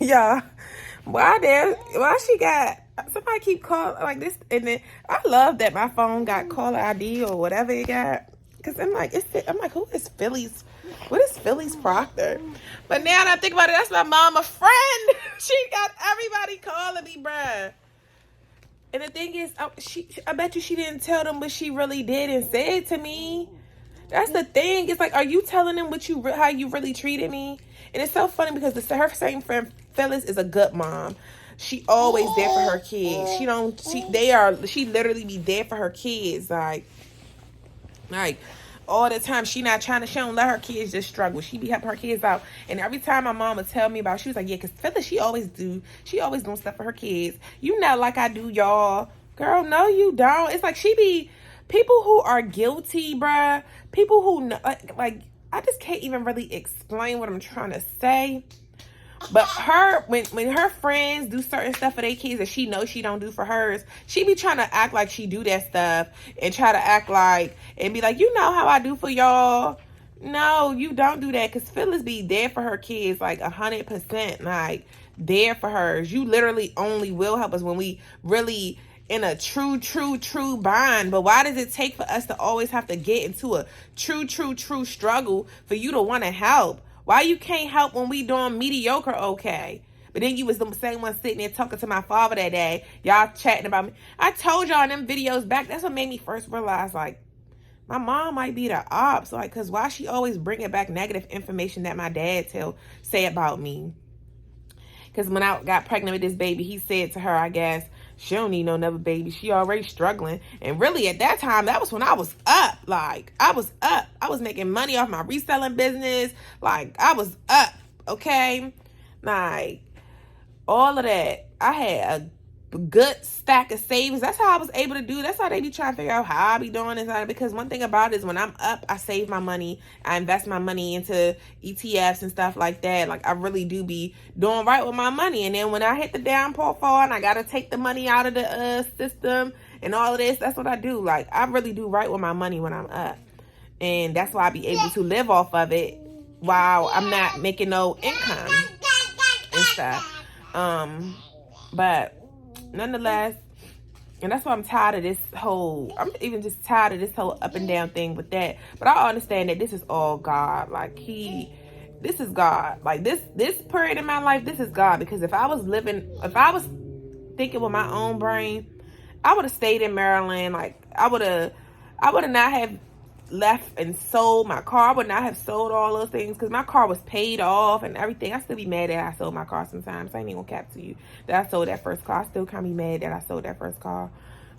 Yeah. Why she got, somebody keep calling like this, and then I love that my phone got caller ID or whatever it got. Cause I'm like, who is Philly's? What is Philly's Proctor? But now that I think about it, that's my mama friend. She got everybody calling me, bruh. And the thing is, I bet you she didn't tell them what she really did and said to me. That's the thing. It's like, are you telling them how you really treated me? And it's so funny because her same friend Phyllis is a good mom. She always there for her kids. She literally be there for her kids. Like all the time. She don't let her kids just struggle. She be helping her kids out. And every time my mom would tell me about it, she was like, yeah, because Phyllis, she always doing stuff for her kids. You not like I do, y'all. Girl, no, you don't. It's like she be, people who are guilty, bruh. People who, like I just can't even really explain what I'm trying to say. But when her friends do certain stuff for their kids that she knows she don't do for hers, she be trying to act like she do that stuff and try to act like and be like, you know how I do for y'all. No, you don't do that, because Phyllis be there for her kids like 100%, like there for hers. You literally only will help us when we really in a true bond. But why does it take for us to always have to get into a true struggle for you to want to help? Why you can't help when we doing mediocre okay? But then you was the same one sitting there talking to my father that day. Y'all chatting about me. I told y'all in them videos back, that's what made me first realize, like, my mom might be the ops. Like, because why she always bringing back negative information that my dad say about me? Because when I got pregnant with this baby, he said to her, I guess, she don't need no another baby. She already struggling. And really at that time, that was when I was up. Like, I was up. I was making money off my reselling business. Like, I was up. Okay? Like, all of that. I had a good stack of savings. That's how I was able to do. That's how they be trying to figure out how I be doing this. Because one thing about it is when I'm up, I save my money. I invest my money into ETFs and stuff like that. Like, I really do be doing right with my money. And then when I hit the downfall and I gotta take the money out of the system and all of this, that's what I do. Like, I really do right with my money when I'm up. And that's why I be able to live off of it while I'm not making no income and stuff. But nonetheless, and that's why I'm tired of I'm even just tired of this whole up and down thing with that. But I understand that this is all God. Like, this is God. Like, this period in my life, this is God. Because if I was thinking with my own brain, I would have stayed in Maryland. Like, I would have not have left and sold my car. I would not have sold all those things because my car was paid off and everything. I still be mad that I sold my car sometimes. I ain't even gonna cap to you that I sold that first car. I still kind of be mad that I sold that first car.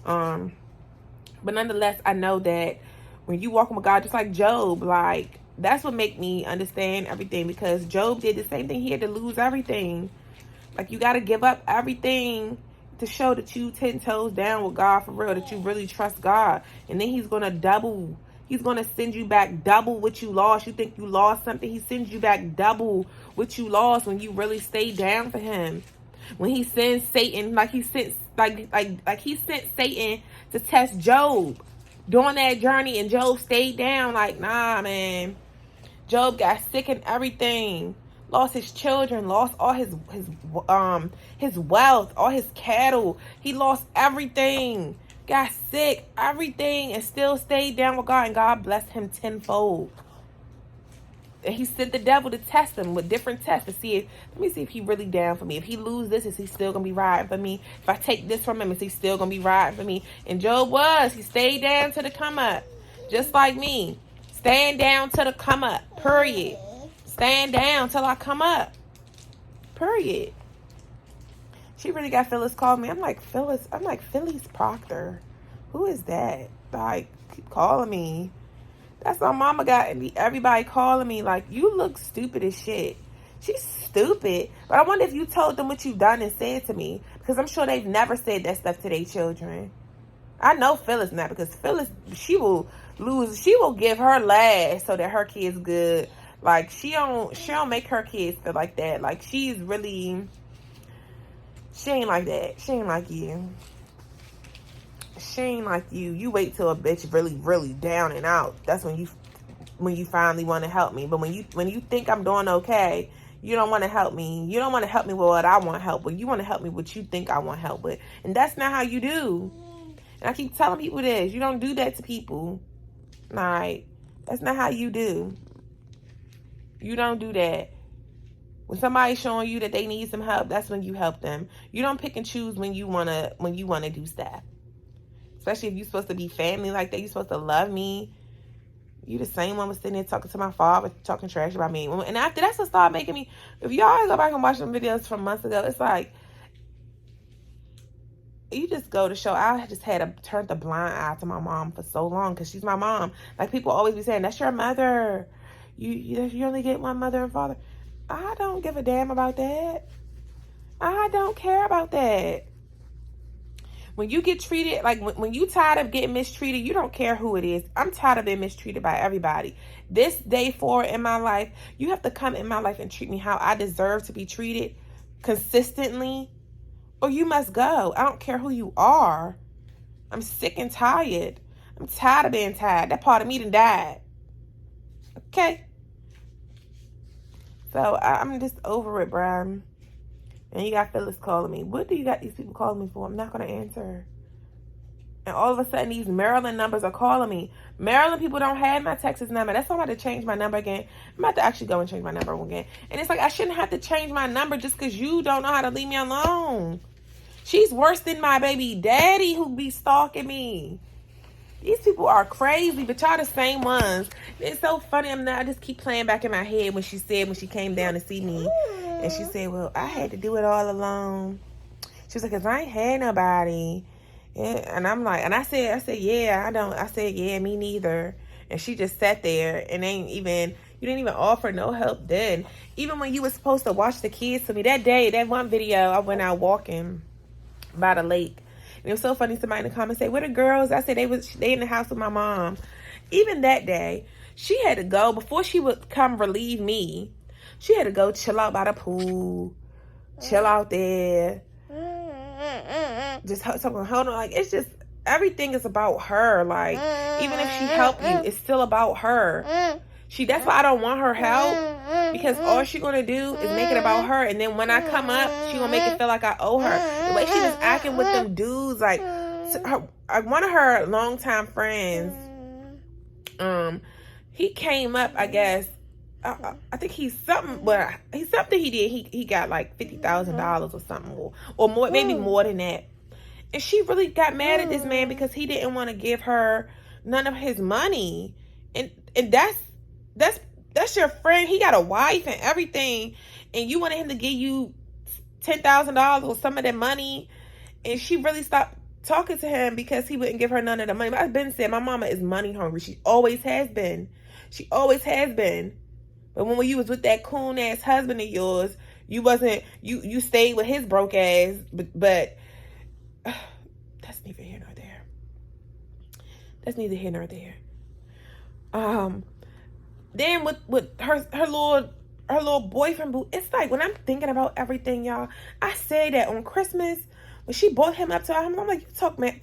But nonetheless, I know that when you walking with God, just like Job, like, that's what make me understand everything, because Job did the same thing. He had to lose everything. Like, you got to give up everything to show that you 10 toes down with God for real, that you really trust God. And then he's going to send you back double what you lost. You think you lost something, he sends you back double what you lost when you really stay down for him. When he sends Satan, like he sent Satan to test Job during that journey, and Job stayed down. Like, nah, man. Job got sick and everything. Lost his children, lost all his wealth, all his cattle. He lost everything. Got sick, everything, and still stayed down with God, and God blessed him tenfold. And he sent the devil to test him with different tests to see if he really down for me. If he lose this, is he still gonna be riding for me? If I take this from him, is he still gonna be riding for me? And Job he stayed down to the come up, just like me, staying down to the come up. Period. Staying down till I come up. Period. She really got Phyllis called me. I'm like, Phyllis Proctor. Who is that? Like, keep calling me. That's my mama got everybody calling me like, you look stupid as shit. She's stupid. But I wonder if you told them what you've done and said to me. Because I'm sure they've never said that stuff to their children. I know Phyllis not, because Phyllis, she will give her last so that her kid's good. Like, she don't make her kids feel like that. Like, she ain't like that. She ain't like you. She ain't like you. You wait till a bitch really, really down and out. That's when you finally want to help me. But when you think I'm doing okay, you don't want to help me. You don't want to help me with what I want help with. You want to help me with what you think I want help with. And that's not how you do. And I keep telling people this. You don't do that to people. All right? That's not how you do. You don't do that. When somebody's showing you that they need some help, that's when you help them. You don't pick and choose when you wanna do stuff. Especially if you're supposed to be family like that. You're supposed to love me. You the same one was sitting there talking to my father, talking trash about me. And after that's what started making me, if y'all go back and watch some videos from months ago, it's like, you just go to show, I just had to turn the blind eye to my mom for so long because she's my mom. Like, people always be saying, that's your mother. You only get one mother and father. I don't give a damn about that. I don't care about that. When you get treated, like when you tired of getting mistreated, you don't care who it is. I'm tired of being mistreated by everybody. This day forward in my life, you have to come in my life and treat me how I deserve to be treated consistently, or you must go. I don't care who you are. I'm sick and tired. I'm tired of being tired. That part of me done died. Okay? So I'm just over it, bruh. And you got Phyllis calling me. What do you got these people calling me for? I'm not going to answer. And all of a sudden, these Maryland numbers are calling me. Maryland people don't have my Texas number. That's why I'm about to change my number again. I'm about to actually go and change my number again. And it's like, I shouldn't have to change my number just because you don't know how to leave me alone. She's worse than my baby daddy who be stalking me. These people are crazy, but y'all the same ones. It's so funny. I just keep playing back in my head when she came down to see me. And she said, well, I had to do it all alone. She was like, because I ain't had nobody. And I'm like, and I said, yeah, I said, yeah, me neither. And she just sat there and you didn't even offer no help then. Even when you were supposed to watch the kids to me, that day, that one video, I went out walking by the lake. And it was so funny, somebody in the comments say, where the girls? I said they in the house with my mom. Even that day, she had to go, before she would come relieve me, she had to go chill out by the pool, chill out there. Just hold on. Like, it's just, everything is about her. Like, even if she helped you, it's still about her. That's why I don't want her help, because all she gonna do is make it about her. And then when I come up, she gonna make it feel like I owe her. The way she was acting with them dudes, like one of her longtime friends, he came up, I guess. I think he's something he did. He got like $50,000 or something, or more, maybe more than that. And she really got mad at this man because he didn't want to give her none of his money. And that's your friend. He got a wife and everything, and you wanted him to give you $10,000 or some of that money. And she really stopped talking to him because he wouldn't give her none of the money. But I've been saying, my mama is money hungry. She always has been. But when you was with that coon ass husband of yours, you wasn't. You stayed with his broke ass. But that's neither here nor there. That's neither here nor there. Then with her little boyfriend boo, it's like, when I'm thinking about everything, y'all, I say that on Christmas when she brought him up to her, I'm like,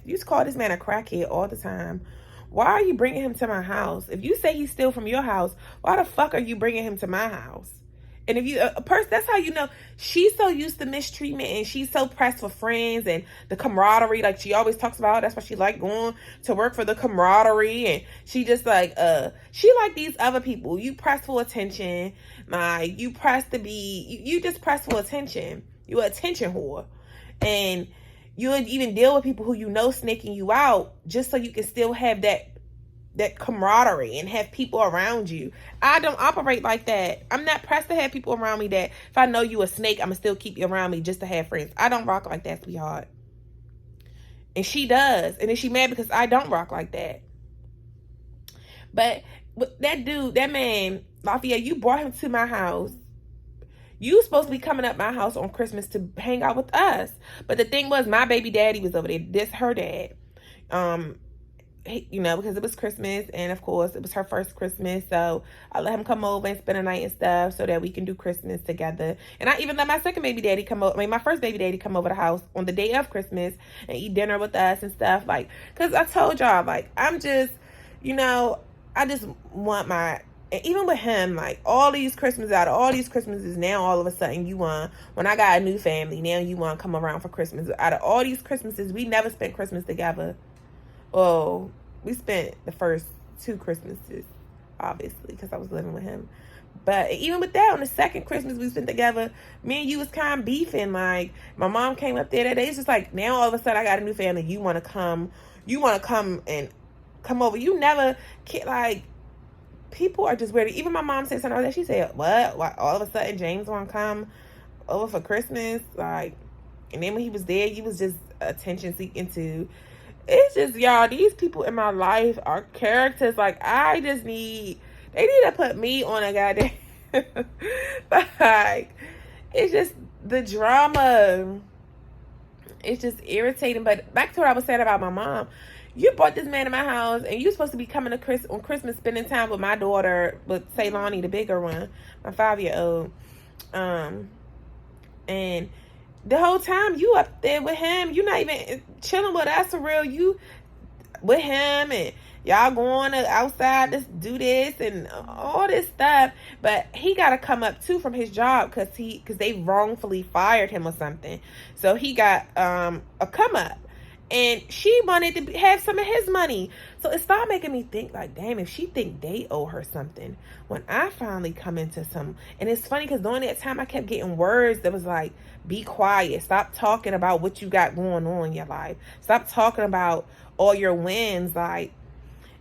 you call this man a crackhead all the time. Why are you bringing him to my house? If you say he's still from your house, why the fuck are you bringing him to my house? And if you a person, that's how you know she's so used to mistreatment, and she's so pressed for friends and the camaraderie, like she always talks about. That's why she like going to work, for the camaraderie. And she just like she like these other people. You press for attention, you press to be, you just press for attention. You an attention whore, and you would even deal with people who you know snaking you out just so you can still have that camaraderie and have people around you. I don't operate like that. I'm not pressed to have people around me that if I know you a snake, I'm gonna still keep you around me just to have friends. I don't rock like that, sweetheart. And she does. And then she mad because I don't rock like that. But that dude, that man, Lafayette, you brought him to my house. You supposed to be coming up my house on Christmas to hang out with us. But the thing was, my baby daddy was over there. This her dad. Because it was Christmas, and of course it was her first Christmas, so I let him come over and spend a night and stuff so that we can do Christmas together. And I even let my second baby daddy my first baby daddy come over the house on the day of Christmas and eat dinner with us and stuff, like, because I told y'all, like, I'm just, I just want And even with him, like, all these Christmases, out of all these Christmases, now all of a sudden you want, when I got a new family, now you want to come around for Christmas. Out of all these Christmases, we never spent Christmas together. Well, we spent the first 2 Christmases, obviously, because I was living with him. But even with that, on the second Christmas we spent together, me and you was kind of beefing. Like, my mom came up there that day. It's just like, now all of a sudden I got a new family. You want to come and come over. You never, like, people are just weird. Even my mom said something like that. She said, what? Why, all of a sudden James want to come over for Christmas? Like, and then when he was there, you was just attention seeking too. It's just, y'all, these people in my life are characters. Like, they need to put me on a goddamn, like, it's just the drama. It's just irritating. But back to what I was saying about my mom. You brought this man in my house, and you're supposed to be coming to on Christmas, spending time with my daughter, with Ceylani, the bigger one, my 5-year-old. And the whole time you up there with him, you not even chilling with us for real. You with him, and y'all going outside to do this and all this stuff. But he got to come up too from his job because they wrongfully fired him or something. So he got a come up. And she wanted to have some of his money. So it started making me think, like, damn, if she think they owe her something, when I finally come into some... And it's funny because during that time, I kept getting words that was like, be quiet. Stop talking about what you got going on in your life. Stop talking about all your wins. Like,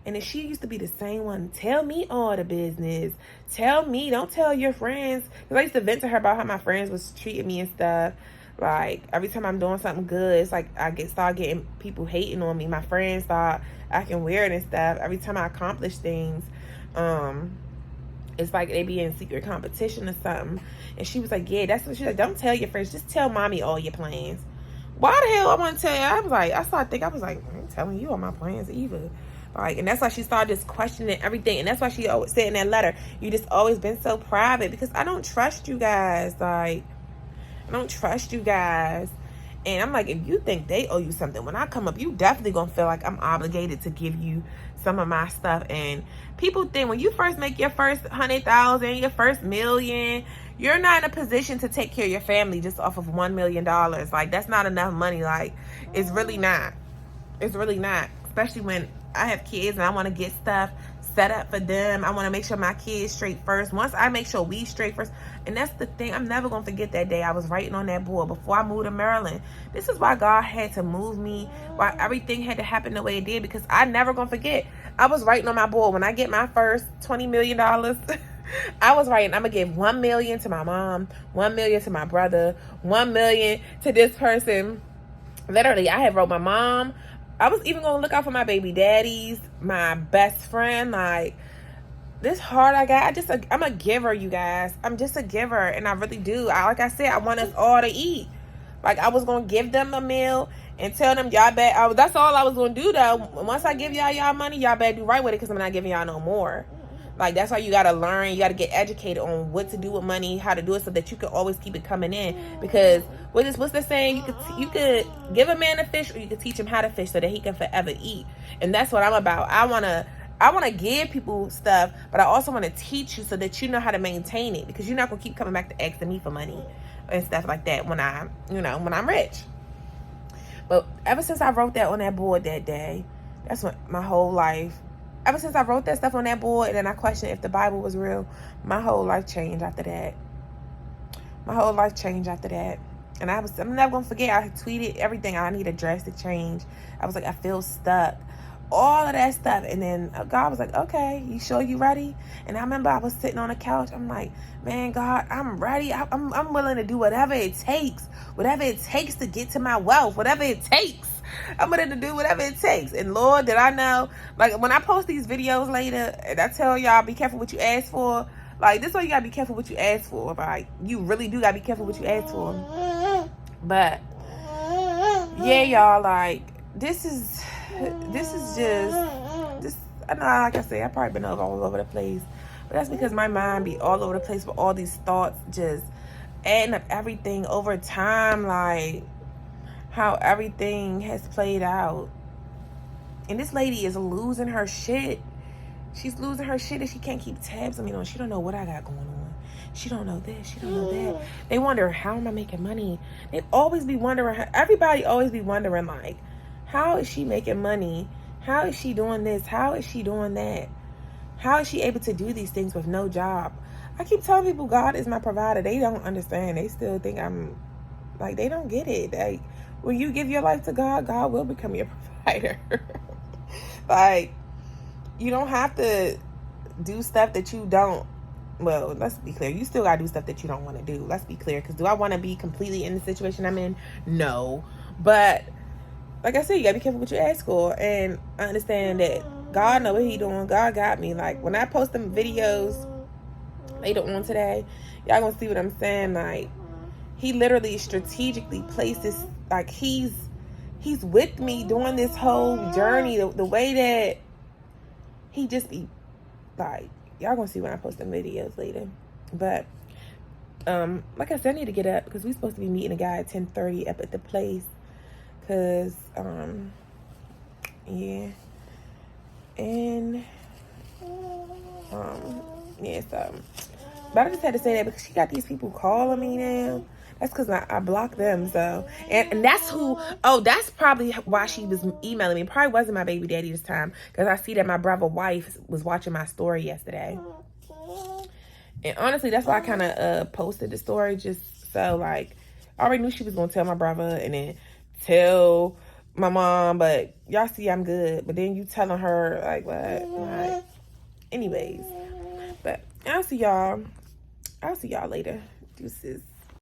and then she used to be the same one. Tell me all the business. Tell me. Don't tell your friends. Because I used to vent to her about how my friends was treating me and stuff. Like, every time I'm doing something good, it's like I start getting people hating on me. My friends start acting weird and stuff. Every time I accomplish things, it's like they be in secret competition or something. And she was like, yeah, that's what she like. Don't tell your friends. Just tell mommy all your plans. Why the hell I want to tell you? I started thinking, I was like, I ain't telling you all my plans either. Like, and that's why she started just questioning everything. And that's why she always said in that letter, you just always been so private, because I don't trust you guys. Like, I don't trust you guys. And I'm like, if you think they owe you something, when I come up, you definitely gonna feel like I'm obligated to give you some of my stuff. And people think when you first make your first 100,000, your first million, you're not in a position to take care of your family just off of $1 million. Like, that's not enough money. Like, it's really not. It's really not. Especially when I have kids and I want to get stuff set up for them. I want to make sure my kids straight first. Once I make sure we straight first. And that's the thing. I'm never going to forget that day I was writing on that board before I moved to Maryland. This is why God had to move me. Why everything had to happen the way it did. Because I never going to forget. I was writing on my board when I get my first $20 million. I was writing, I'm going to give $1 million to my mom, $1 million to my brother, $1 million to this person. Literally, I had wrote my mom. I was even going to look out for my baby daddies, my best friend. Like, this heart I got, I'm a giver, you guys. I'm just a giver, and I really do. Like I said, I want us all to eat. Like, I was going to give them a meal and tell them, y'all bet. That's all I was going to do, though. Once I give y'all money, y'all better do right with it, because I'm not giving y'all no more. Like, that's why you got to learn. You got to get educated on what to do with money, how to do it so that you can always keep it coming in. Because what's the saying? You could give a man a fish, or you could teach him how to fish so that he can forever eat. And that's what I'm about. I want to give people stuff, but I also want to teach you so that you know how to maintain it, because you're not going to keep coming back to asking me for money and stuff like that when I'm rich. But ever since I wrote that on that board that day, that's what my whole life, ever since I wrote that stuff on that board and then I questioned if the Bible was real, my whole life changed after that. My whole life changed after that. And I'm never going to forget, I tweeted everything. I need a drastic change. I was like, I feel stuck. All of that stuff. And then God was like, okay, you sure you ready? And I remember I was sitting on the couch. I'm like, man, God, I'm ready. I'm willing to do whatever it takes. Whatever it takes to get to my wealth. Whatever it takes. I'm willing to do whatever it takes. And Lord, did I know, like, when I post these videos later, and I tell y'all, be careful what you ask for. Like, this is why you gotta be careful what you ask for. Like, you really do gotta be careful what you ask for. But yeah, y'all, like, this is just, I know, like I said, I've probably been all over the place, but that's because my mind be all over the place with all these thoughts, just adding up everything over time, like how everything has played out. And this lady is losing her shit. She's losing her shit and she can't keep tabs on me. No, she don't know what I got going on. She don't know this. She don't know that. They wonder, how am I making money? They always be wondering. Everybody always be wondering, like, how is she making money? How is she doing this? How is she doing that? How is she able to do these things with no job? I keep telling people God is my provider. They don't understand. They still think I'm, like, they don't get it. Like, when you give your life to God, God will become your provider. Like, you don't have to do stuff that you don't. Well, let's be clear. You still got to do stuff that you don't want to do. Let's be clear. Because do I want to be completely in the situation I'm in? No. But, like I said, you got to be careful what you ask for. And I understand that God know what he doing. God got me. Like, when I post them videos later on today, y'all going to see what I'm saying. Like, he literally strategically places, like, he's with me during this whole journey. The way that he just be, like, y'all gonna see when I post the videos later. But like I said, I need to get up because we supposed to be meeting a guy at 10:30 up at the place. Cause yeah. And yeah, so, but I just had to say that because she got these people calling me now. That's because I blocked them. So, and that's who, that's probably why she was emailing me. Probably wasn't my baby daddy this time. Because I see that my brother's wife was watching my story yesterday. And honestly, that's why I kind of posted the story. Just so, like, I already knew she was going to tell my brother and then tell my mom. But y'all see I'm good. But then you telling her, like, what? Like, anyways. But I'll see y'all later. Deuces.